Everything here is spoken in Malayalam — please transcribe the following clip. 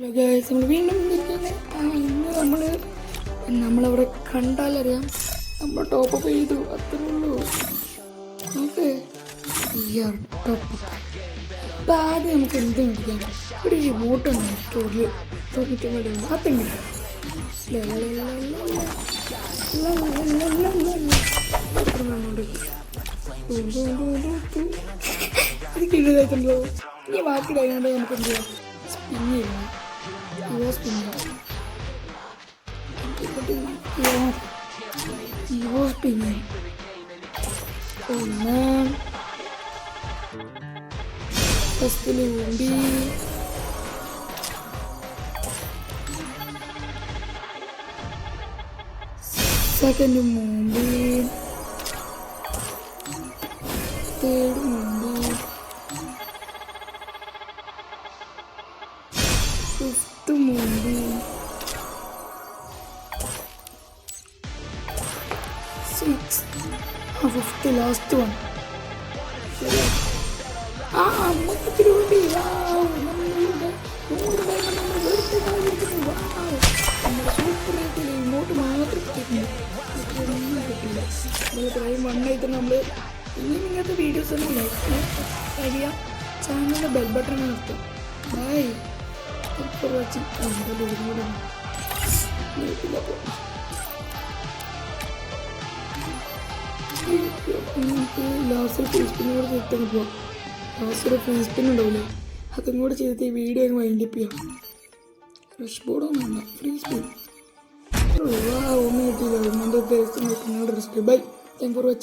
നമ്മൾ വീണ്ടും ഇന്ന് നമ്മളവിടെ കണ്ടാലറിയാം നമ്മൾ ടോപ്പ് അപ്പ് ചെയ്തു, അത്രേ ഉള്ളൂ. നമുക്ക് ടോപ്പ് അപ്പം ആദ്യം നമുക്ക് എന്ത് മേടിക്കാം. ഇവിടെ ഈ ബോട്ടുണ്ട് സ്റ്റോറിൽ 95 അതെങ്കിലും എനിക്ക് എഴുതായിട്ടുണ്ടല്ലോ. ഈ ബാക്കി കഴിഞ്ഞാൽ നമുക്ക് എന്ത് ചെയ്യാം, സ്പിന്ന് ചെയ്യാം. Ivo spinning. Oh man. First Lumbi. Second Lumbi. Third Lumbi. Fifth Lumbi. Fifth last one. നമുക്ക് സൂപ്പറായിട്ട് ഇങ്ങോട്ട് മാത്രം വണ്ണായിട്ട് നമ്മൾ ഇനി ഇങ്ങനത്തെ വീഡിയോസ് ഒന്നും ലൈക്ക് ചെയ്യുക, ചാനലിൻ്റെ ബെൽ ബട്ടൺ നിർത്തും. Bye for watching. നമുക്ക് ലാസ്റ്റ് ഫ്രീ സ്പിന്നും കൂടെ ചെയ്തിട്ട് പോവാം. ലാസ്റ്റ് ഒരു ഫ്രീ സ്പിൻ ഉണ്ടാവില്ലേ, അതും കൂടെ ചെയ്തിട്ട് ഈ വീഡിയോ അങ്ങ് വൈൻഡപ്പ് ചെയ്യാം. ഫ്രഷ് ബോർഡൊന്നും വേണ്ട, ഫ്രീ സ്പിൻ. ഒന്നും കിട്ടിയില്ല. ഒന്നും ടേസ്റ്റ് നോക്കി. Bye, thank for watching.